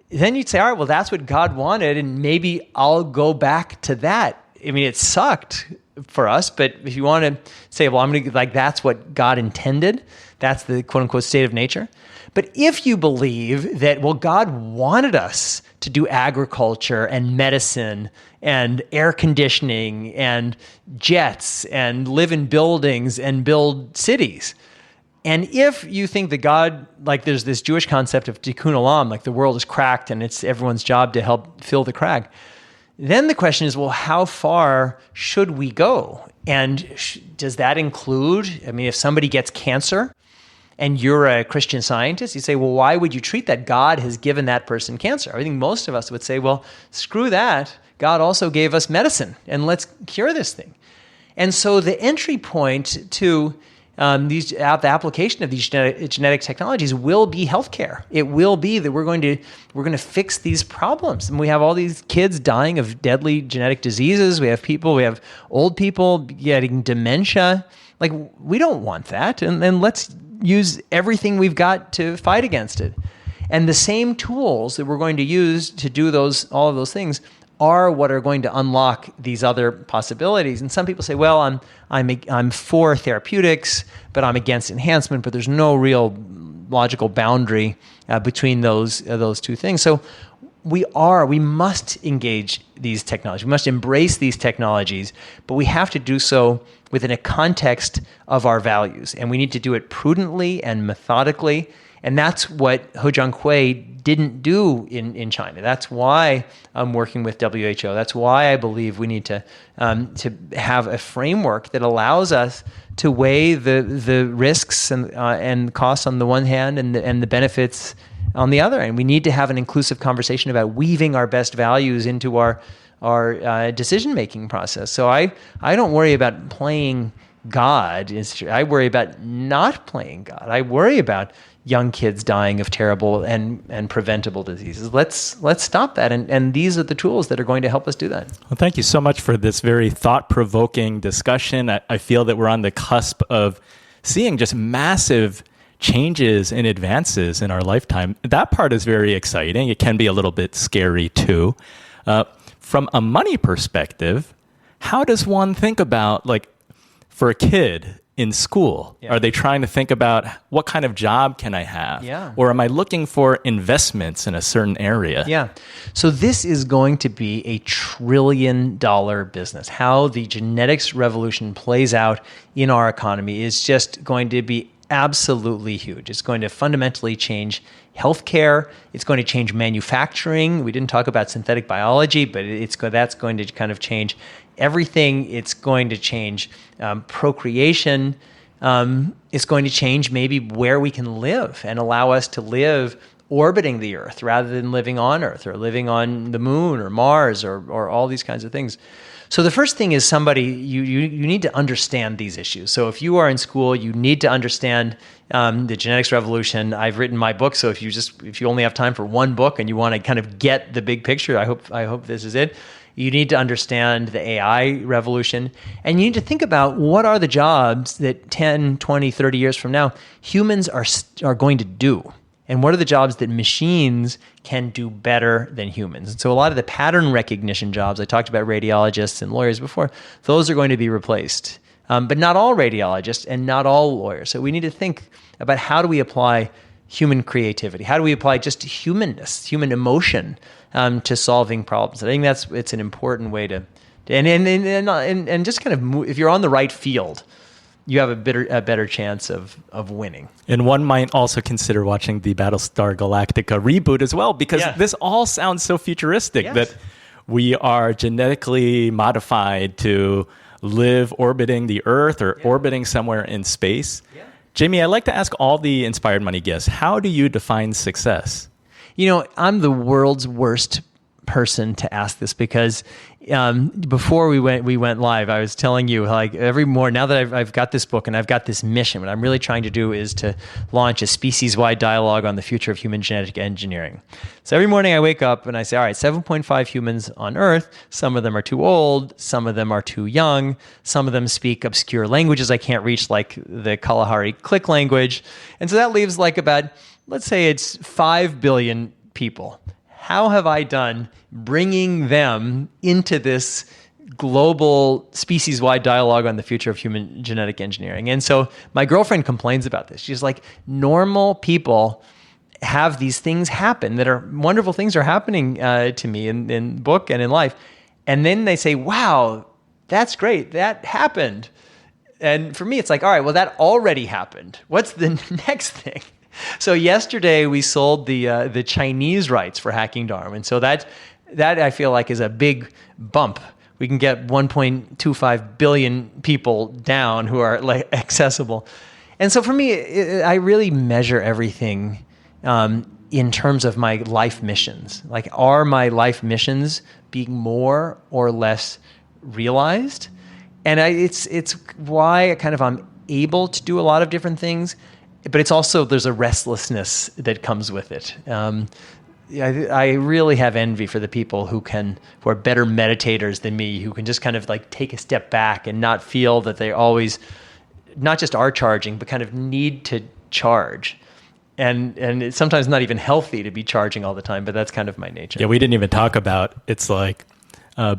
Then you'd say, all right, well, that's what God wanted, and maybe I'll go back to that. I mean, it sucked for us, but if you want to say, well, that's what God intended, that's the quote unquote state of nature. But if you believe that, well, God wanted us to do agriculture and medicine and air conditioning and jets and live in buildings and build cities. And if you think that God, like there's this Jewish concept of tikkun olam, like the world is cracked and it's everyone's job to help fill the crack, then the question is, well, how far should we go? And does that include, I mean, if somebody gets cancer and you're a Christian scientist, you say, well, why would you treat that? God has given that person cancer. I think most of us would say, well, screw that. God also gave us medicine, and let's cure this thing. And so the entry point to the application of these genetic technologies will be healthcare. It will be that we're going to fix these problems. And we have all these kids dying of deadly genetic diseases. We have old people getting dementia. Like, we don't want that. And then let's use everything we've got to fight against it. And the same tools that we're going to use to do all of those things are what are going to unlock these other possibilities. And some people say, well, I'm for therapeutics, but I'm against enhancement, but there's no real logical boundary between those two things. So we must engage these technologies. We must embrace these technologies, but we have to do so within a context of our values. And we need to do it prudently and methodically. And that's what He Jiankui didn't do in China. That's why I'm working with WHO. That's why I believe we need to have a framework that allows us to weigh the risks and costs on the one hand and the benefits on the other. And we need to have an inclusive conversation about weaving our best values into our decision-making process. So I don't worry about playing God. I worry about not playing God. I worry about young kids dying of terrible and preventable diseases. Let's stop that. And these are the tools that are going to help us do that. Well, thank you so much for this very thought-provoking discussion. I feel that we're on the cusp of seeing just massive changes and advances in our lifetime. That part is very exciting. It can be a little bit scary too. From a money perspective, how does one think about, like, for a kid in school, are they trying to think about what kind of job can I have? Yeah. Or am I looking for investments in a certain area? Yeah. So this is going to be a $1 trillion business. How the genetics revolution plays out in our economy is just going to be absolutely huge. It's going to fundamentally change healthcare. It's going to change manufacturing. We didn't talk about synthetic biology, but that's going to kind of change everything. It's going to change procreation. It's going to change maybe where we can live and allow us to live orbiting the Earth rather than living on Earth or living on the moon or Mars or all these kinds of things. So the first thing is you need to understand these issues. So if you are in school, you need to understand the genetics revolution. I've written my book, so if you only have time for one book and you want to kind of get the big picture, I hope this is it. You need to understand the AI revolution, and you need to think about what are the jobs that 10, 20, 30 years from now humans are going to do. And what are the jobs that machines can do better than humans? And so a lot of the pattern recognition jobs, I talked about radiologists and lawyers before, those are going to be replaced. But not all radiologists and not all lawyers. So we need to think about how do we apply human creativity? How do we apply just humanness, human emotion to solving problems? I think it's an important way to and just kind of move, if you're on the right field, you have a better chance of winning. And one might also consider watching the Battlestar Galactica reboot as well, because this all sounds so futuristic that we are genetically modified to live orbiting the Earth or orbiting somewhere in space. Yeah. Jamie, I'd like to ask all the Inspired Money guests, how do you define success? You know, I'm the world's worst person to ask this because before we went live, I was telling you, like, every morning, now that I've got this book and I've got this mission, what I'm really trying to do is to launch a species-wide dialogue on the future of human genetic engineering. So every morning I wake up and I say, all right, 7.5 humans on Earth. Some of them are too old. Some of them are too young. Some of them speak obscure languages I can't reach, like the Kalahari click language. And so that leaves like about, let's say it's 5 billion people. How have I done bringing them into this global species-wide dialogue on the future of human genetic engineering? And so my girlfriend complains about this. She's like, normal people have these things happen that are wonderful things are happening to me in book and in life. And then they say, wow, that's great. That happened. And for me, it's like, all right, well, that already happened. What's the next thing? So yesterday we sold the Chinese rights for Hacking Darwin. So that I feel like is a big bump. We can get 1.25 billion people down who are like accessible. And so for me, I really measure everything in terms of my life missions. Like, are my life missions being more or less realized? And it's why I'm able to do a lot of different things, but it's also, there's a restlessness that comes with it. I really have envy for the people who are better meditators than me, who can just kind of like take a step back and not feel that they always, not just are charging, but kind of need to charge. And it's sometimes not even healthy to be charging all the time, but that's kind of my nature. Yeah, we didn't even talk about, it's like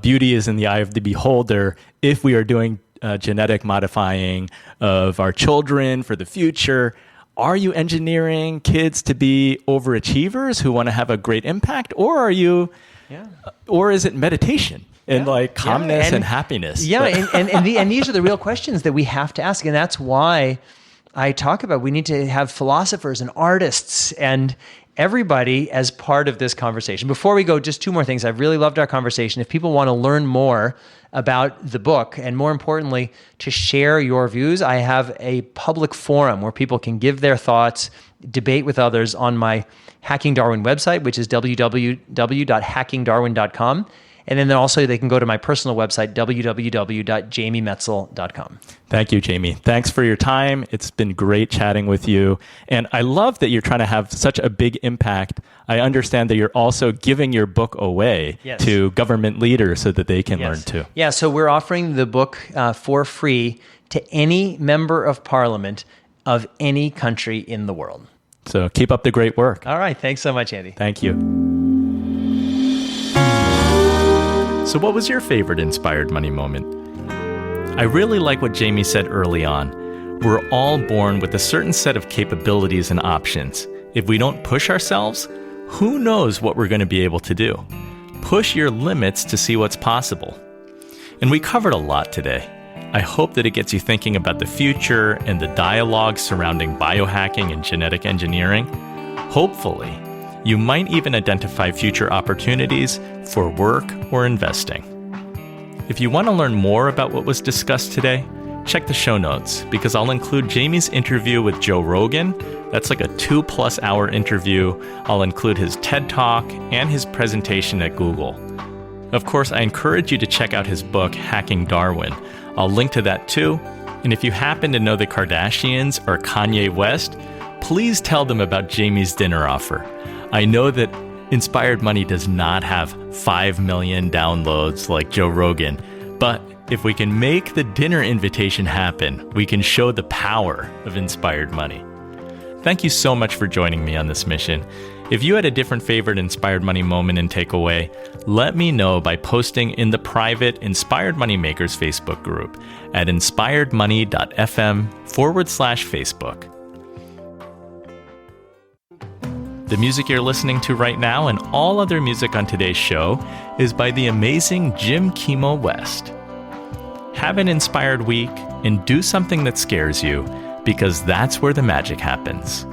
beauty is in the eye of the beholder. If we are doing genetic modifying of our children for the future, are you engineering kids to be overachievers who want to have a great impact? Or are you, or is it meditation and like calmness and happiness? Yeah, and these are the real questions that we have to ask. And that's why I talk about we need to have philosophers and artists and everybody as part of this conversation. Before we go, just two more things. I've really loved our conversation. If people want to learn more about the book, and more importantly, to share your views, I have a public forum where people can give their thoughts, debate with others on my Hacking Darwin website, which is www.hackingdarwin.com. And then also they can go to my personal website, www.jamiemetzl.com. Thank you, Jamie. Thanks for your time. It's been great chatting with you. And I love that you're trying to have such a big impact. I understand that you're also giving your book away to government leaders so that they can learn too. Yeah, so we're offering the book for free to any member of parliament of any country in the world. So keep up the great work. All right. Thanks so much, Andy. Thank you. So what was your favorite inspired money moment? I really like what Jamie said early on. We're all born with a certain set of capabilities and options. If we don't push ourselves, who knows what we're going to be able to do? Push your limits to see what's possible. And we covered a lot today. I hope that it gets you thinking about the future and the dialogue surrounding biohacking and genetic engineering. Hopefully, you might even identify future opportunities for work or investing. If you want to learn more about what was discussed today, check the show notes because I'll include Jamie's interview with Joe Rogan. That's like a 2+ hour interview. I'll include his TED Talk and his presentation at Google. Of course, I encourage you to check out his book, Hacking Darwin. I'll link to that too. And if you happen to know the Kardashians or Kanye West, please tell them about Jamie's dinner offer. I know that Inspired Money does not have 5 million downloads like Joe Rogan, but if we can make the dinner invitation happen, we can show the power of Inspired Money. Thank you so much for joining me on this mission. If you had a different favorite Inspired Money moment and takeaway, let me know by posting in the private Inspired Money Makers Facebook group at inspiredmoney.fm/Facebook. The music you're listening to right now and all other music on today's show is by the amazing Jim Kimo West. Have an inspired week and do something that scares you, because that's where the magic happens.